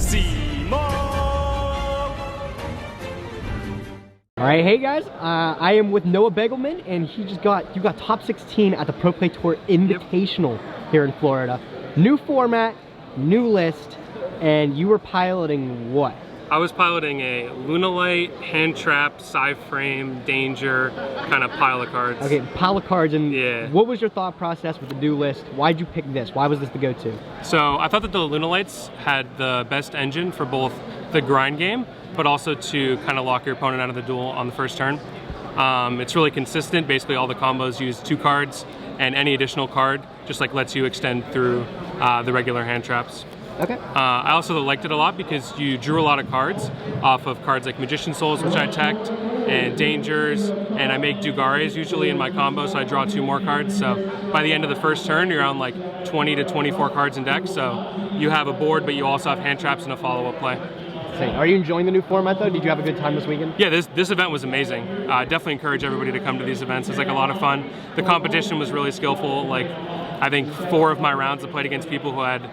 Cimoooooooo! All right, hey guys, I am with Noah Beygelman, and you got top 16 at the Pro Play Tour Invitational here in Florida. New format, new list, and you were piloting what? I was piloting a Lunalight, hand trap, side frame, danger kind of pile of cards. Okay, pile of cards, and yeah. What was your thought process with the new list? Why'd you pick this? Why was this the go-to? So I thought that the Lunalights had the best engine for both the grind game, but also to kind of lock your opponent out of the duel on the first turn. It's really consistent. Basically all the combos use 2 cards, and any additional card just like lets you extend through the regular hand traps. Okay. I also liked it a lot because you drew a lot of cards off of cards like Magician Souls, which I checked, and Dangers, and I make Dugares usually in my combo, so I draw 2 more cards. So by the end of the first turn, you're on like 20 to 24 cards in deck, so you have a board, but you also have hand traps and a follow-up play. Are you enjoying the new format though? Did you have a good time this weekend? Yeah, this event was amazing. Definitely encourage everybody to come to these events. It's like a lot of fun. The competition was really skillful. Like, I think 4 of my rounds I played against people who had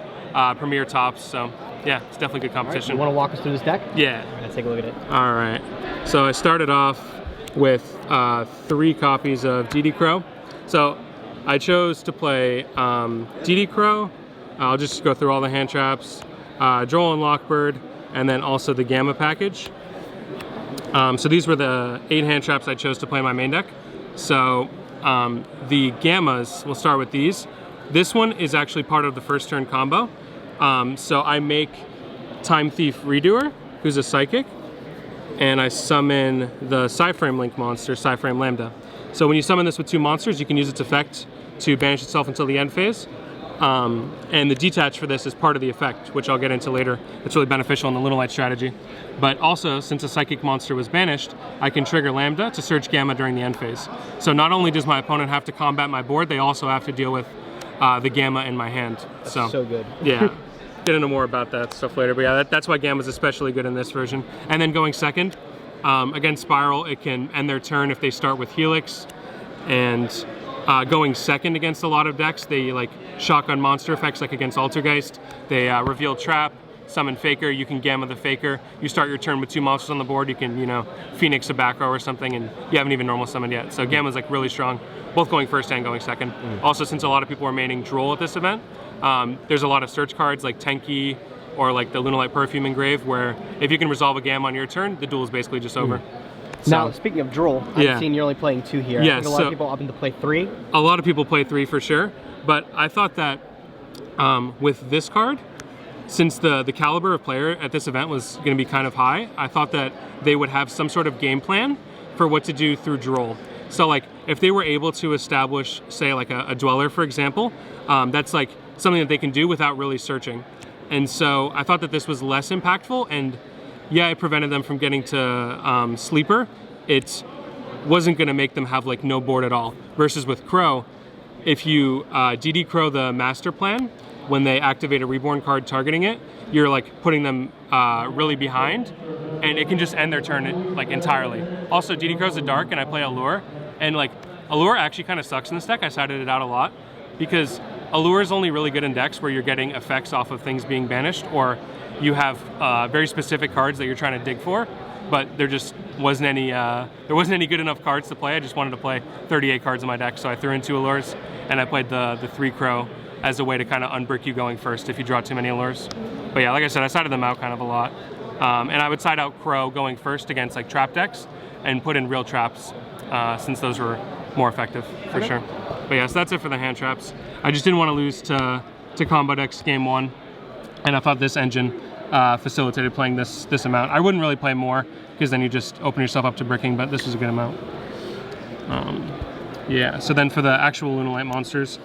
premier tops, so yeah, it's definitely good competition. Right, you want to walk us through this deck? Yeah. Let's take a look at it. All right. So I started off with 3 copies of DD Crow. So I chose to play DD Crow. I'll just go through all the hand traps, Droll and Lockbird, and then also the Gamma package. So these were the 8 hand traps I chose to play in my main deck. So the Gammas, we'll start with these. This one is actually part of the first turn combo. So I make Time Thief Redoer, who's a Psychic, and I summon the Psyframe Link monster, Psyframe Lambda. So when you summon this with 2 monsters, you can use its effect to banish itself until the end phase. And the detach for this is part of the effect, which I'll get into later. It's really beneficial in the Lunalight strategy. But also, since a Psychic monster was banished, I can trigger Lambda to search Gamma during the end phase. So not only does my opponent have to combat my board, they also have to deal with the Gamma in my hand. That's so good. Yeah. Get into more about that stuff later. But yeah, that's why Gamma's especially good in this version. And then going second, against Spiral, it can end their turn if they start with Helix. And going second against a lot of decks, they like shotgun monster effects like against Altergeist. They reveal Trap, summon Faker, you can Gamma the Faker. You start your turn with 2 monsters on the board, you can, you know, Phoenix a back row or something, and you haven't even normal summoned yet. So Gamma's like really strong, both going first and going second. Also, since a lot of people are maining Droll at this event, there's a lot of search cards like Tenki or like the Lunalight Perfume Engrave, where if you can resolve a Gamma on your turn, the duel is basically just over. So, now, speaking of Droll, I've seen you're only playing 2 here. Yeah, I think a lot of people opt to play 3. A lot of people play 3 for sure, but I thought that with this card, since the caliber of player at this event was going to be kind of high, I thought that they would have some sort of game plan for what to do through Droll. So like, if they were able to establish, say like a Dweller, for example, that's like something that they can do without really searching. And so I thought that this was less impactful, and yeah, it prevented them from getting to Sleeper. It wasn't going to make them have like no board at all. Versus with Crow, if you DD Crow the Master Plan, when they activate a Reborn card targeting it, you're like putting them really behind, and it can just end their turn like entirely. Also, DD Crow's a Dark, and I play Allure, and like Allure actually kind of sucks in this deck. I sided it out a lot because Allure is only really good in decks where you're getting effects off of things being banished, or you have very specific cards that you're trying to dig for, but there just wasn't any good enough cards to play. I just wanted to play 38 cards in my deck, so I threw in 2 Allures, and I played the 3 Crow as a way to kind of unbrick you going first if you draw too many Allures. But yeah, like I said, I sided them out kind of a lot. And I would side out Crow going first against like trap decks and put in real traps since those were more effective for sure. But yeah, so that's it for the hand traps. I just didn't want to lose to combo decks game 1, and I thought this engine facilitated playing this amount. I wouldn't really play more because then you just open yourself up to bricking, but this was a good amount. Yeah, so then for the actual Lunalight monsters,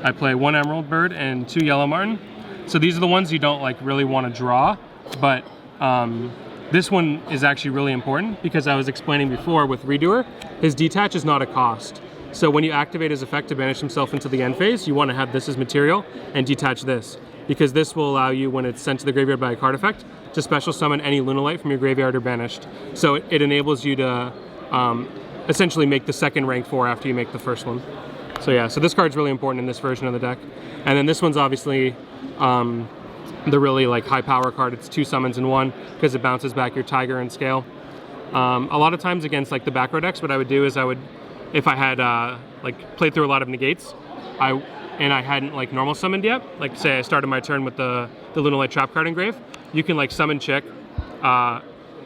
I play 1 Emerald Bird and 2 Yellow Martin. So these are the ones you don't like really want to draw, but this one is actually really important because I was explaining before with Redoer, his detach is not a cost. So when you activate his effect to banish himself into the end phase, you want to have this as material and detach this, because this will allow you, when it's sent to the graveyard by a card effect, to special summon any Lunalight from your graveyard or banished. So it enables you to essentially make the second rank 4 after you make the first one. So yeah, so this card's really important in this version of the deck. And then this one's obviously the really like high power card. It's 2 summons in 1 because it bounces back your Tiger and Scale. A lot of times against like the back row decks, what I would do is if I had like played through a lot of negates, and I hadn't like normal summoned yet, like say I started my turn with the Lunalight trap card engrave, you can like summon Chick,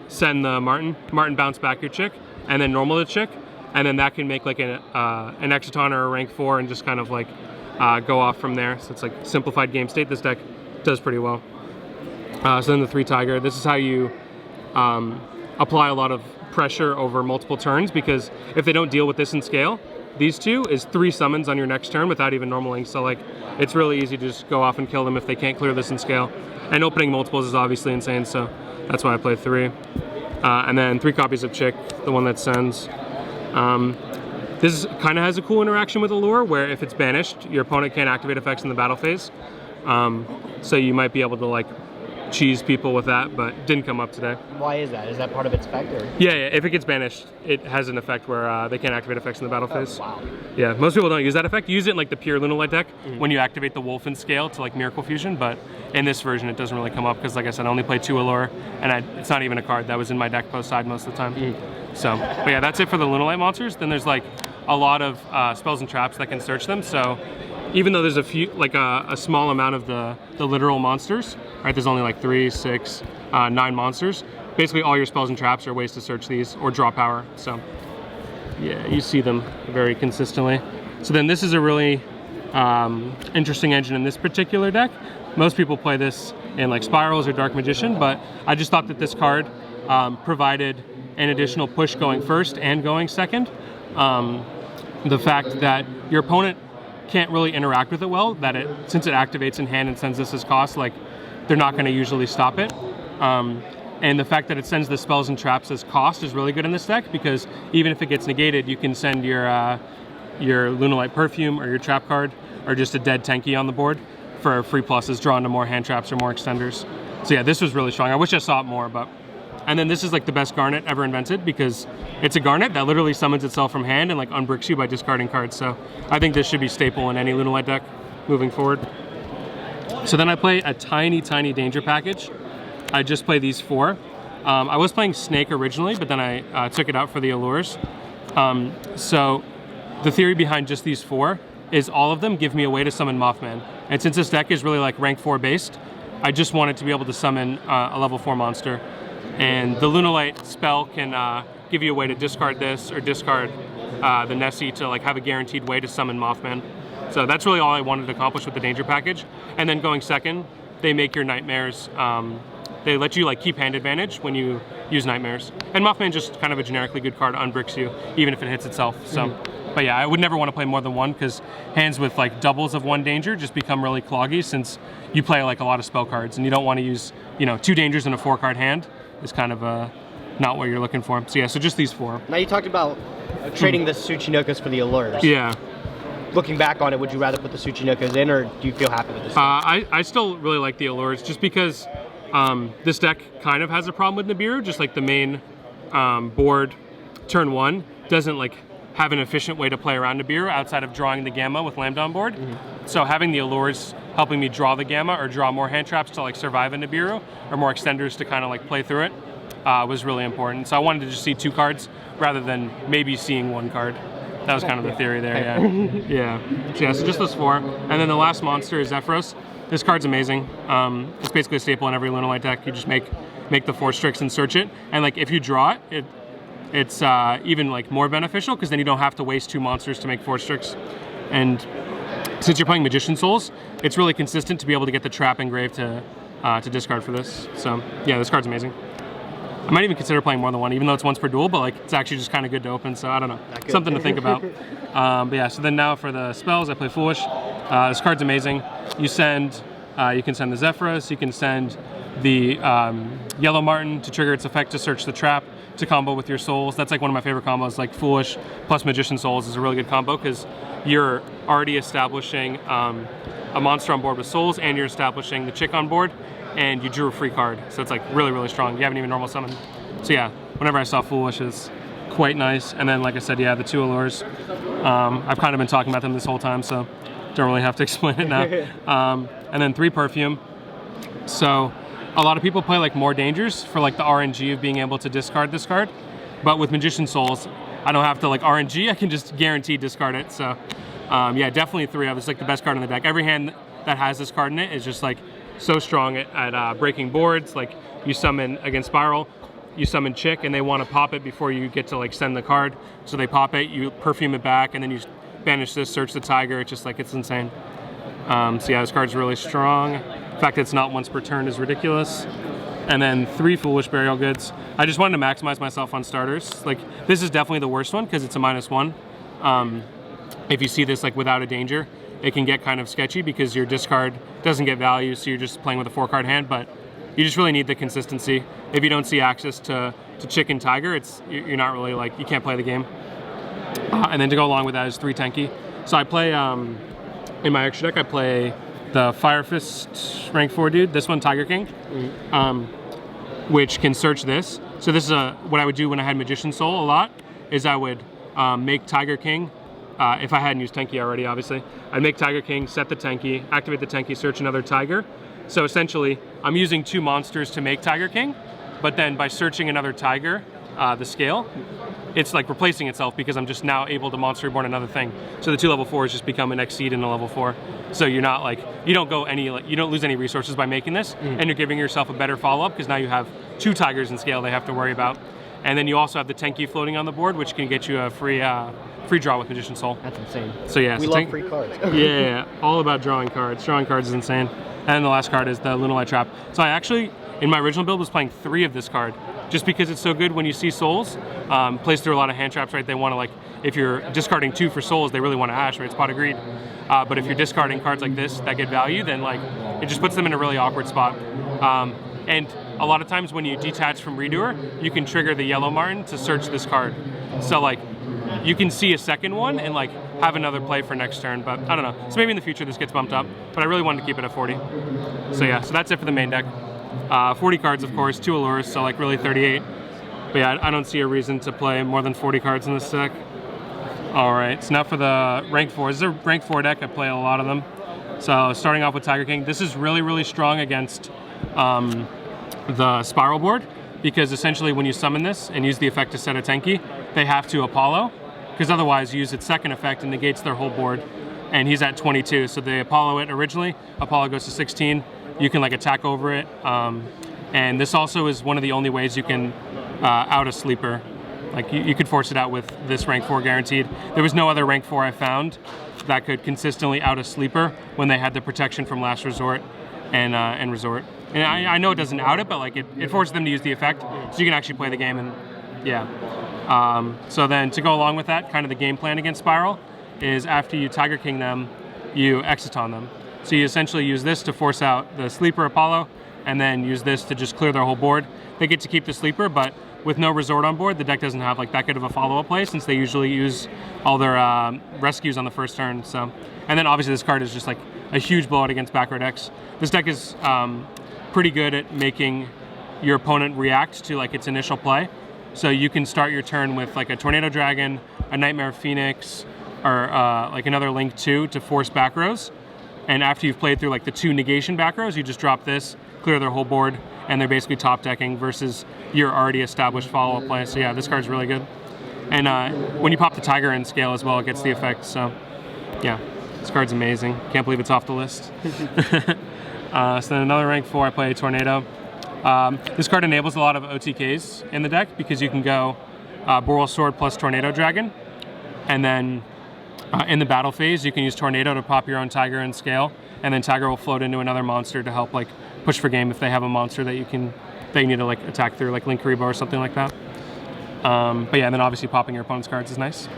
send the Martin bounce back your Chick, and then normal the Chick, and then that can make like an Exciton or a rank 4 and just kind of like go off from there. So it's like simplified game state. This deck does pretty well. So then the 3 Tiger, this is how you apply a lot of pressure over multiple turns, because if they don't deal with this in Scale, these 2 is 3 summons on your next turn without even normaling. So like it's really easy to just go off and kill them if they can't clear this in Scale. And opening multiples is obviously insane, so that's why I play 3. And then 3 copies of Chick, the one that sends. This kind of has a cool interaction with Allure, where if it's banished, your opponent can't activate effects in the battle phase. So you might be able to like cheese people with that, but didn't come up today. Why is that? Is that part of its effect? Or? Yeah, if it gets banished, it has an effect where they can't activate effects in the battle phase. Wow. Yeah, most people don't use that effect. You use it in like the pure Lunalight deck when you activate the Wolf in Scale to like Miracle Fusion, but in this version it doesn't really come up because, like I said, I only play 2 Allure, and it's not even a card that was in my deck post side most of the time. So, but yeah, that's it for the Lunalight monsters. Then there's like a lot of spells and traps that can search them. So even though there's a few, like a small amount of the literal monsters, right? There's only like 3, 6, 9 monsters. Basically all your spells and traps are ways to search these or draw power. So yeah, you see them very consistently. So then this is a really interesting engine in this particular deck. Most people play this in like Spirals or Dark Magician, but I just thought that this card provided an additional push going first and going second. The fact that your opponent can't really interact with it well, that since it activates in hand and sends this as cost, like they're not going to usually stop it. And the fact that it sends the spells and traps as cost is really good in this deck, because even if it gets negated, you can send your Lunalight Perfume or your trap card or just a dead tanky on the board for free pluses, drawn to more hand traps or more extenders. So yeah, this was really strong. I wish I saw it more, but. And then this is like the best Garnet ever invented, because it's a Garnet that literally summons itself from hand and like unbricks you by discarding cards. So I think this should be staple in any Lunalight deck moving forward. So then I play a tiny Danger package. I just play these 4. I was playing Snake originally, but then I took it out for the Allures. So the theory behind just these 4 is all of them give me a way to summon Mothman. And since this deck is really like rank 4 based, I just wanted to be able to summon a level 4 monster. And the Lunalight spell can give you a way to discard this or discard the Nessie to like have a guaranteed way to summon Mothman. So that's really all I wanted to accomplish with the Danger package. And then going second, they make your Nightmares, they let you like keep hand advantage when you use Nightmares. And Mothman's just kind of a generically good card, unbricks you, even if it hits itself. So, but yeah, I would never want to play more than 1, because hands with like doubles of 1 danger just become really cloggy, since you play like a lot of spell cards and you don't want to use, 2 dangers in a 4-card hand. Is kind of not what you're looking for. So yeah, so just these 4. Now you talked about trading the Tsuchinokos for the Allures. Yeah. Looking back on it, would you rather put the Tsuchinokos in, or do you feel happy with this? I still really like the Allures, just because this deck kind of has a problem with Nibiru. Just like the main board, turn 1 doesn't like have an efficient way to play around Nibiru outside of drawing the Gamma with Lambda on board. So having the Allures helping me draw the Gamma or draw more hand traps to like survive a Nibiru, or more extenders to kind of like play through it, was really important. So I wanted to just see 2 cards rather than maybe seeing 1 card. That was kind of the theory there, yeah. So just those 4. And then the last monster is Zephyros. This card's amazing. It's basically a staple in every Lunalight deck. You just make the 4 Strix and search it. And like if you draw it, it's even like more beneficial, because then you don't have to waste 2 monsters to make 4 Strix. And since you're playing Magician Souls, it's really consistent to be able to get the trap engrave to discard for this. So yeah, this card's amazing. I might even consider playing more than 1, even though it's once per duel, but like it's actually just kind of good to open, so I don't know. Something to think about. But yeah, so then now for the spells, I play Foolish. This card's amazing. You can send the Zephyros, you can send the Yellow Martin to trigger its effect to search the trap, to combo with your souls. That's like one of my favorite combos. Like Foolish plus Magician Souls is a really good combo, because you're already establishing a monster on board with souls, and you're establishing the Chick on board, and you drew a free card. So it's like really, really strong. You haven't even normal summoned. So yeah, whenever I saw Foolish, is quite nice. And then, like I said, yeah, the 2 Allures. I've kind of been talking about them this whole time, so don't really have to explain it now. And then 3 Perfume. So a lot of people play like more dangers for like the RNG of being able to discard this card. But with Magician Souls, I don't have to like RNG, I can just guarantee discard it. So yeah, definitely 3 of. It's like the best card in the deck. Every hand that has this card in it is just like so strong at breaking boards. Like you summon against Spiral, you summon Chick, and they want to pop it before you get to like send the card. So they pop it, you perfume it back, and then you banish this, search the Tiger. It's just like, it's insane. So yeah, this card's really strong. The fact that it's not once per turn is ridiculous. And then 3 Foolish Burial Goods. I just wanted to maximize myself on starters. Like, this is definitely the worst one because it's a -1. If you see this like without a danger, it can get kind of sketchy because your discard doesn't get value, so you're just playing with a 4-card hand, but you just really need the consistency. If you don't see access to Chicken Tiger, you're not really like, you can't play the game. And then to go along with that is 3 Tenki. So I play, in my extra deck, I play the Fire Fist rank 4 dude, this one, Tiger King, which can search this. So this is what I would do when I had Magician Soul a lot, is I would make Tiger King, if I hadn't used Tenki already, obviously, I'd make Tiger King, set the Tenki, activate the Tenki, search another Tiger. So essentially, I'm using 2 monsters to make Tiger King, but then by searching another Tiger, the scale, it's like replacing itself because I'm just now able to monster reborn another thing. So the 2 level 4s just become an Exceed in a level 4. So you're not like, you don't lose any resources by making this, and you're giving yourself a better follow-up because now you have 2 Tigers in scale they have to worry about. And then you also have the Tenki floating on the board, which can get you a free draw with Magician Soul. That's insane. So yeah, we love free cards. Yeah, all about drawing cards. Drawing cards is insane. And the last card is the Lunalight Trap. So I actually, in my original build, was playing 3 of this card, just because it's so good when you see Souls. Plays through a lot of hand traps, right? They want to, like, if you're discarding 2 for Souls, they really want to Ash, right? It's Pot of Greed. But if you're discarding cards like this that get value, then like it just puts them in a really awkward spot. And a lot of times when you detach from Redoer, you can trigger the Yellow Martin to search this card. So like, you can see a second one and like have another play for next turn, but I don't know. So maybe in the future this gets bumped up, but I really wanted to keep it at 40. So yeah, so that's it for the main deck. 40 cards, of course, 2 Allures, so like really 38. But yeah, I don't see a reason to play more than 40 cards in this deck. All right, so now for the rank 4. This is a rank 4 deck. I play a lot of them. So starting off with Tiger King, this is really, really strong against the Spiral board, because essentially when you summon this and use the effect to set a Tenki, they have to Apollo, because otherwise you use its second effect and negates their whole board, and he's at 22, so they Apollo it originally, Apollo goes to 16, you can like attack over it, and this also is one of the only ways you can out a sleeper. Like you could force it out with this rank 4 guaranteed. There was no other rank 4 I found that could consistently out a sleeper when they had the protection from Last Resort and Resort. And I know it doesn't out it, but like it forces them to use the effect, so you can actually play the game, and yeah. So then to go along with that, kind of the game plan against Spiral is after you Tiger King them, you Exciton them. So you essentially use this to force out the sleeper Apollo, and then use this to just clear their whole board. They get to keep the sleeper, but with no Resort on board, the deck doesn't have like that good of a follow-up play, since they usually use all their rescues on the first turn. So, and then obviously this card is just like a huge blowout against back row decks. This deck is pretty good at making your opponent react to like its initial play. So you can start your turn with like a Tornado Dragon, a Nightmare Phoenix, or like another Link 2 to force back rows. And after you've played through like the 2 negation back rows, you just drop this, clear their whole board, and they're basically top decking versus your already established follow-up play. So yeah, this card's really good. And when you pop the Tiger in scale as well, it gets the effect. So yeah, this card's amazing. Can't believe it's off the list. So then another rank 4, I play Tornado. This card enables a lot of OTKs in the deck because you can go Boral Sword plus Tornado Dragon, and then in the battle phase you can use Tornado to pop your own Tiger in scale, and then Tiger will float into another monster to help like push for game if they have a monster that you need to like attack through, like Link Karibo or something like that. But yeah, and then obviously popping your opponent's cards is nice.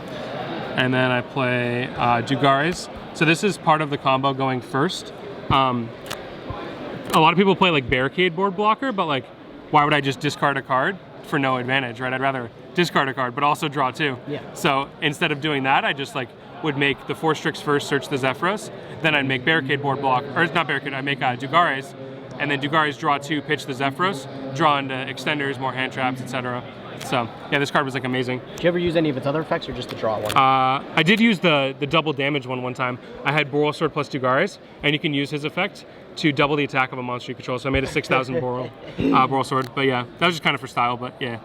And then I play Dugares. So this is part of the combo going first. A lot of people play like Barricade board blocker, but like, why would I just discard a card for no advantage, right? I'd rather discard a card, but also draw 2. Yeah. So instead of doing that, I just like would make the 4 Strix first, search the Zephyros, then I'd make Barricade board block, or it's not Barricade, I make Dugares, and then Dugares draw 2, pitch the Zephyros, draw into extenders, more hand traps, etc. So yeah, this card was like amazing. Did you ever use any of its other effects, or just the draw one? I did use the double damage one time. I had Boral Sword plus Dugares, and you can use his effect to double the attack of a monster you control. So I made a 6,000 Boral Sword. But yeah, that was just kind of for style. But yeah,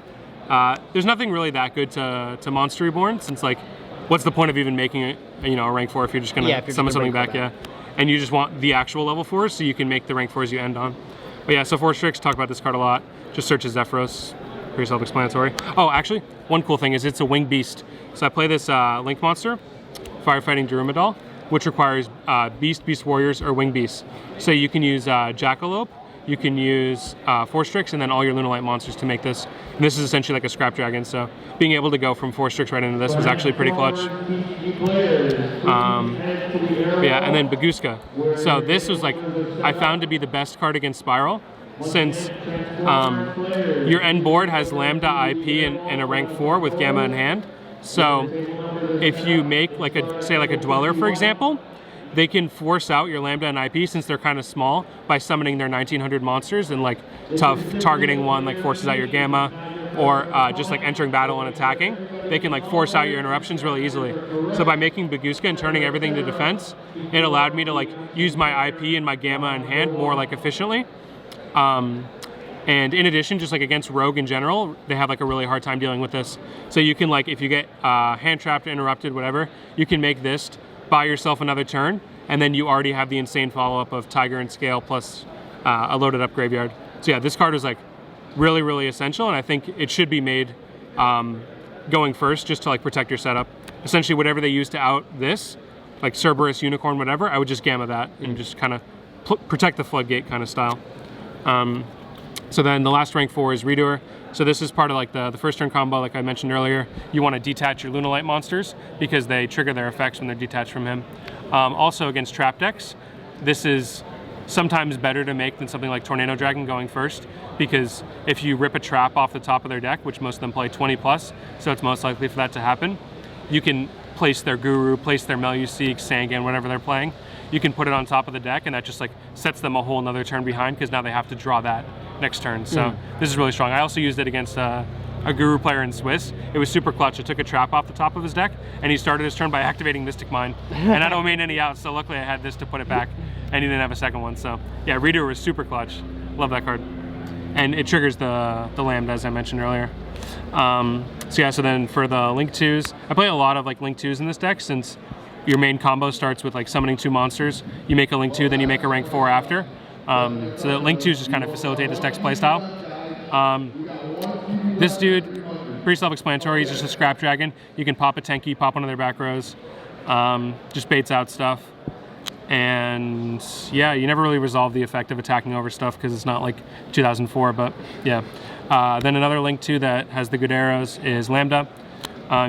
there's nothing really that good to Monster Reborn, since like, what's the point of even making it, you know, a rank 4 if you're just gonna summon something back? Yeah, and you just want the actual level 4s, so you can make the rank 4s you end on. But yeah, so Force Tricks, talk about this card a lot. Just search as Zephyros. Pretty self-explanatory. Oh, actually, one cool thing is it's a winged beast. So I play this Link monster, Firefighting Darumidal, which requires Beast Warriors, or Winged Beasts. So you can use Jackalope, you can use Force Tricks, and then all your Lunalight monsters to make this. And this is essentially like a Scrap Dragon, so being able to go from Force Tricks right into this was actually pretty clutch. Yeah, and then Baguska. So this was like, I found to be the best card against Spiral, since your end board has Lambda IP and a rank 4 with Gamma in hand. So if you make like say like a Dweller, for example, they can force out your Lambda and IP, since they're kind of small, by summoning their 1900 monsters, and like tough targeting one like forces out your Gamma, or just like entering battle and attacking. They can like force out your interruptions really easily. So by making Baguska and turning everything to defense, it allowed me to like use my IP and my Gamma in hand more like efficiently. And in addition, just like against Rogue in general, they have like a really hard time dealing with this. So you can like, if you get hand trapped, interrupted, whatever, you can make this, buy yourself another turn, and then you already have the insane follow-up of Tiger and Scale plus a loaded up graveyard. So yeah, this card is like really, really essential, and I think it should be made going first, just to like protect your setup. Essentially, whatever they use to out this, like Cerberus, Unicorn, whatever, I would just Gamma that and just kind of protect the floodgate kind of style. So then the last rank 4 is Redoer. So this is part of like the first turn combo, like I mentioned earlier. You want to detach your Lunalight monsters because they trigger their effects when they're detached from him. Also against trap decks, this is sometimes better to make than something like Tornado Dragon going first, because if you rip a trap off the top of their deck, which most of them play 20 plus, so it's most likely for that to happen, you can place their Guru, place their Meluseek, Sangan, whatever they're playing. You can put it on top of the deck, and that just like sets them a whole another turn behind, because now they have to draw that next turn. So this is really strong. I also used it against a Guru player in Swiss. It was super clutch. I took a trap off the top of his deck, and he started his turn by activating Mystic Mine. And I don't mean any outs, so luckily I had this to put it back, and he didn't have a second one. So yeah, Reader was super clutch. Love that card. And it triggers the Lambda, as I mentioned earlier. So yeah, so then for the Link 2s, I play a lot of like Link 2s in this deck, since your main combo starts with like summoning 2 monsters. You make a Link 2, then you make a rank 4 after. So the Link 2s just kind of facilitate this deck's playstyle. This dude, pretty self-explanatory. He's just a Scrap Dragon. You can pop a Tenki, pop one of their back rows. Just baits out stuff. And yeah, you never really resolve the effect of attacking over stuff, because it's not like 2004, but yeah. Then another Link 2 that has the good arrows is Lambda.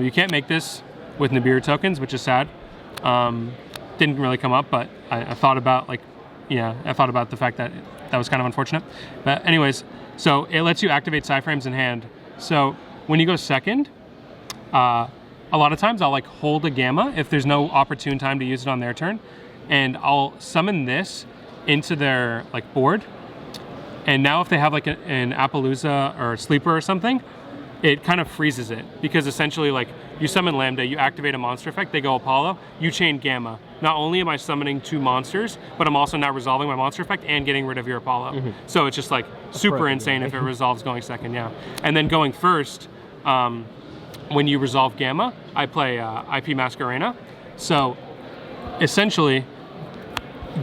You can't make this with Nibiru tokens, which is sad. Didn't really come up, but I thought about like, yeah, I thought about the fact that that was kind of unfortunate. But anyways, so it lets you activate Psyframes in hand. So when you go second, a lot of times I'll like hold a Gamma if there's no opportune time to use it on their turn, and I'll summon this into their like board. And now if they have like an Appaloosa or a Sleeper or something, it kind of freezes it, because essentially like you summon Lambda, you activate a monster effect, they go Apollo, you chain Gamma. Not only am I summoning 2 monsters, but I'm also now resolving my monster effect and getting rid of your Apollo. So it's just like super insane if it resolves going second, yeah. And then going first, when you resolve Gamma, I play IP Masquerena. So essentially,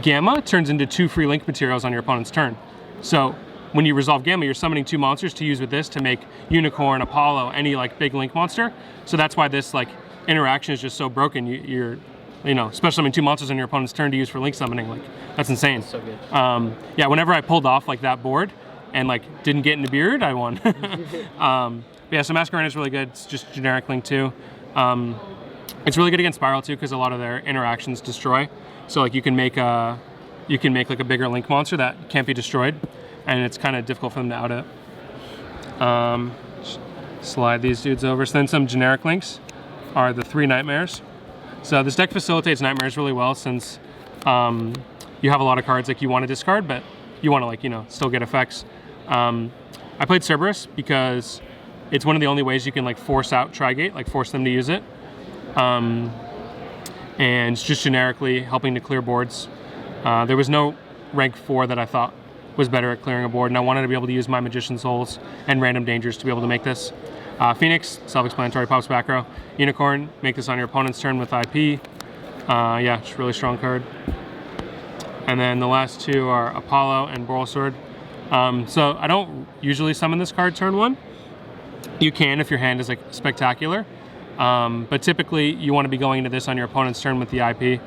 Gamma turns into 2 free Link materials on your opponent's turn. So when you resolve Gamma, you're summoning 2 monsters to use with this to make Unicorn, Apollo, any like big Link monster. So that's why this like interaction is just so broken. You're you know, especially summoning 2 monsters on your opponent's turn to use for Link summoning. Like, that's insane. That's so good. Yeah, whenever I pulled off like that board and like didn't get into Beard, I won. Yeah, so Masquerade is really good. It's just generic Link 2. It's really good against Spiral too, because a lot of their interactions destroy. So like you can make like a bigger Link monster that can't be destroyed, and it's kind of difficult for them to out it. Slide these dudes over. So then some generic Links are the 3 Nightmares. So this deck facilitates Nightmares really well, since you have a lot of cards like you want to discard, but you want to like, you know, still get effects. I played Cerberus because it's one of the only ways you can like force out Trigate, like force them to use it. And it's just generically helping to clear boards. There was no rank 4 that I thought was better at clearing a board, and I wanted to be able to use my Magician's Souls and Random Dangers to be able to make this. Phoenix, self-explanatory, pops back row. Unicorn, make this on your opponent's turn with IP. Yeah, just really strong card. And then the last two are Apollo and Boral Sword. So I don't usually summon this card turn 1. You can if your hand is like spectacular, but typically you want to be going into this on your opponent's turn with the IP,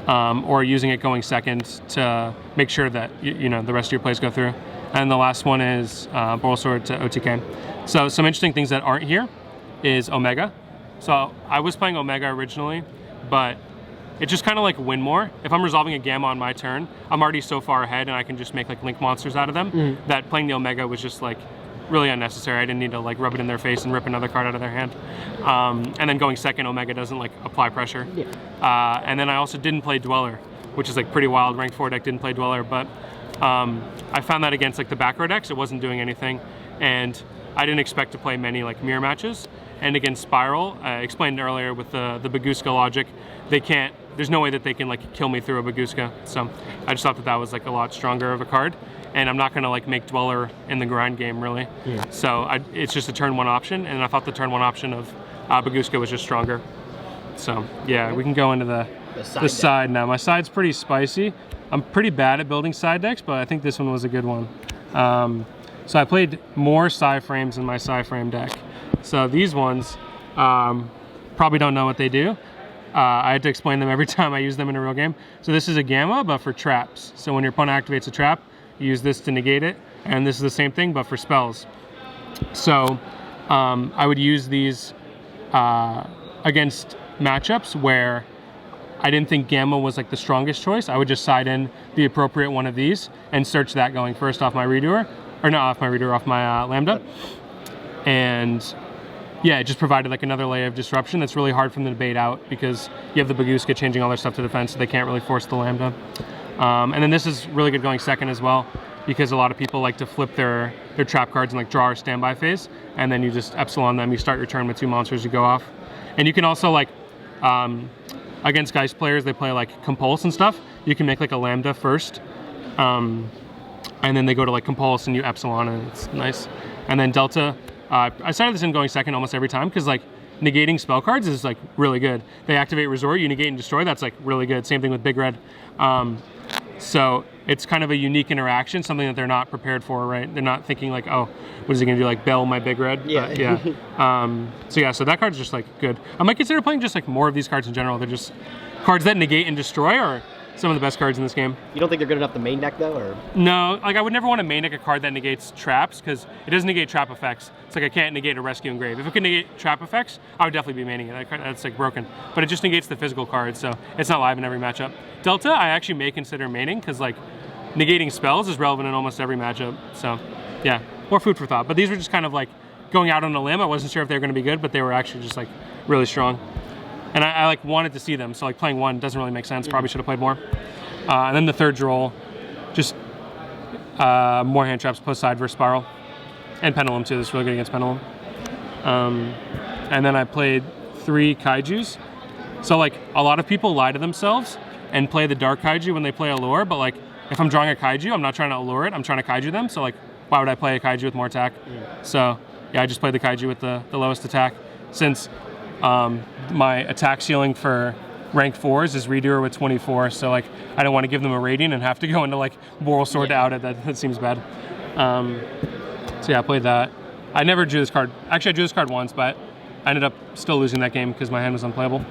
or using it going second to make sure that you know the rest of your plays go through. And the last one is Boral Sword to OTK. So some interesting things that aren't here is Omega. So I was playing Omega originally, but it's just kind of like win more. If I'm resolving a Gamma on my turn, I'm already so far ahead and I can just make like link monsters out of them that playing the Omega was just like really unnecessary. I didn't need to like rub it in their face and rip another card out of their hand. And then going second, Omega doesn't like apply pressure. And then I also didn't play Dweller, which is like pretty wild. Rank 4 deck didn't play Dweller, but I found that against like the back row decks, it wasn't doing anything. And I didn't expect to play many like mirror matches. And against Spiral, I explained earlier with the Bagooska logic, there's no way that they can like kill me through a Bagooska. So I just thought that was like a lot stronger of a card. And I'm not gonna like make Dweller in the grind game really. So it's just a turn 1 option, and I thought the turn 1 option of Bagooska was just stronger. So yeah, we can go into the side now. My side's pretty spicy. I'm pretty bad at building side decks, but I think this one was a good one. So I played more Psy-frames in my Psy-frame deck. So these ones probably don't know what they do. I had to explain them every time I use them in a real game. So this is a Gamma, but for traps. So when your opponent activates a trap, you use this to negate it. And this is the same thing, but for spells. So I would use these against matchups where I didn't think Gamma was like the strongest choice. I would just side in the appropriate one of these and search that going first off my Redoer. Or not off my Redoer, off my Lambda. And yeah, it just provided like another layer of disruption that's really hard for them to bait out because you have the Bagooska changing all their stuff to defense, so they can't really force the Lambda. And then this is really good going second as well, because a lot of people like to flip their trap cards and like draw or standby phase, and then you just Epsilon them, you start your turn with 2 monsters, you go off. And you can also like, against Geist players, they play like Compulse and stuff, you can make like a Lambda first, and then they go to like Compulse and you Epsilon, and it's nice. And then Delta, I started this in going second almost every time because like negating spell cards is like really good. They activate Resort, you negate and destroy, that's like really good. Same thing with Big Red. So it's kind of a unique interaction, something that they're not prepared for, right? They're not thinking like, oh, what is he gonna do, like bail my Big Red? Yeah. So that card's just like good. I might consider playing just like more of these cards in general. They're just cards that negate and destroy are some of the best cards in this game. You don't think they're good enough to main deck though, or? No, like I would never want to main deck a card that negates traps because it doesn't negate trap effects. It's like I can't negate a Rescue Engrave. If it can negate trap effects, I would definitely be maining it. That's like broken. But it just negates the physical cards, so it's not live in every matchup. Delta, I actually may consider maining because like negating spells is relevant in almost every matchup. So yeah, more food for thought. But these were just kind of like going out on a limb. I wasn't sure if they were going to be good, but they were actually just like really strong. And I like wanted to see them, so like playing one doesn't really make sense. Probably should have played more. And then the third roll, just more hand traps, post side versus Spiral. And Pendulum too, this is really good against Pendulum. And then I played 3 Kaijus. So like a lot of people lie to themselves and play the Dark Kaiju when they play Allure, but like if I'm drawing a Kaiju, I'm not trying to Allure it, I'm trying to Kaiju them. So like why would I play a Kaiju with more attack? So yeah, I just played the Kaiju with the lowest attack since my attack ceiling for rank 4s is Redoer with 24, so like I don't want to give them a Radiant and have to go into like Boral Sword to out it. That seems bad. So yeah, I played that. I never drew this card. Actually, I drew this card once, but I ended up still losing that game because my hand was unplayable.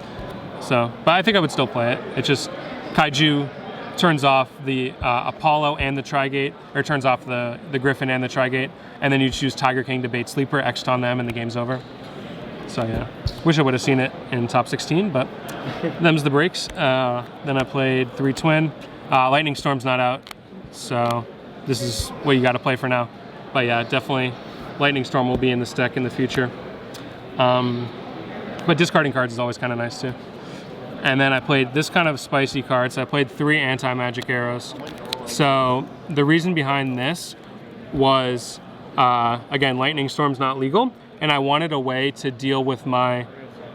So, but I think I would still play it. It's just Kaiju turns off the Apollo and the Trigate, or turns off the Griffin and the Trigate, and then you choose Tiger King to bait Sleeper, X'd on them, and the game's over. So yeah, wish I would have seen it in top 16, but them's the breaks. Then I played 3 Twin. Lightning Storm's not out, so this is what you got to play for now. But yeah, definitely Lightning Storm will be in this deck in the future. But discarding cards is always kind of nice too. And then I played this kind of spicy card. So I played 3 anti-magic arrows. So the reason behind this was, again, Lightning Storm's not legal, and I wanted a way to deal with my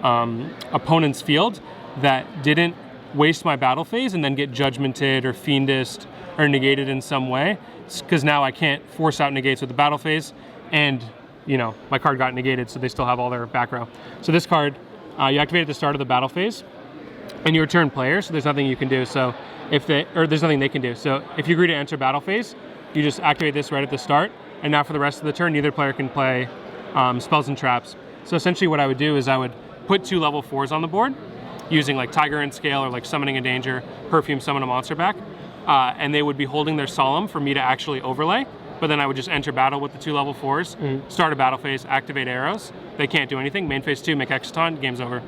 opponent's field that didn't waste my battle phase and then get judgmented or fiendist are negated in some way, because now I can't force out negates with the battle phase, and you know, my card got negated, so they still have all their back row. So this card, you activate at the start of the battle phase, and you return player, so there's nothing you can do. So there's nothing they can do. So if you agree to enter battle phase, you just activate this right at the start, and now for the rest of the turn, neither player can play spells and traps. So essentially what I would do is I would put 2 level 4s on the board, using like Tiger and Scale or like Summoning a Danger, Perfume, summon a monster back, and they would be holding their Solemn for me to actually overlay, but then I would just enter battle with the 2 level 4s, start a battle phase, activate arrows. They can't do anything. Main phase 2, make Exciton, game's over.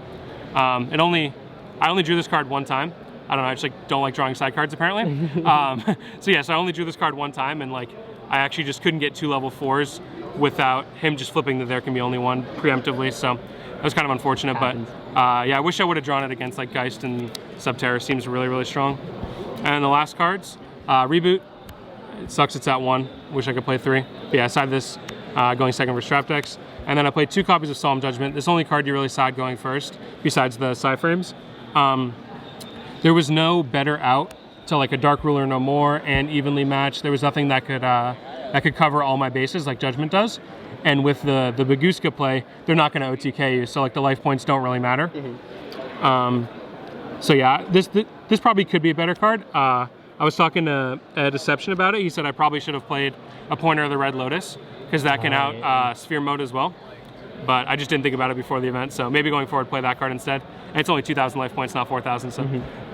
I only drew this card one time. I don't know, I just like don't like drawing side cards apparently. So I only drew this card one time, and like I actually just couldn't get 2 level 4s without him just flipping that there can be only one preemptively. So that was kind of unfortunate, but yeah, I wish I would have drawn it against like Geist and Subterra. Seems really, really strong. And the last cards, Reboot. It sucks it's at 1. Wish I could play 3. But yeah, I side this going second for Strap decks. And then I played 2 copies of Solemn Judgment. This only card you really side going first, besides the side frames. There was no better out to like a Dark Ruler No More and evenly matched. There was nothing that could cover all my bases like Judgment does. And with the Baguska play, they're not going to OTK you, so like the life points don't really matter. So yeah, this probably could be a better card. I was talking to Deception about it. He said I probably should have played a Pointer of the Red Lotus, because that can out Sphere Mode as well. But I just didn't think about it before the event, so maybe going forward play that card instead. And it's only 2,000 life points, not 4,000. So,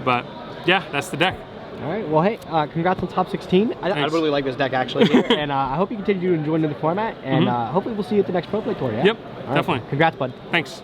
but yeah, that's the deck. All right. Well, hey, congrats on top 16. I really like this deck actually, and I hope you continue to enjoy the format. And hopefully we'll see you at the next Pro Play Tour. Yeah. Yep, All definitely. Right. Congrats, bud. Thanks.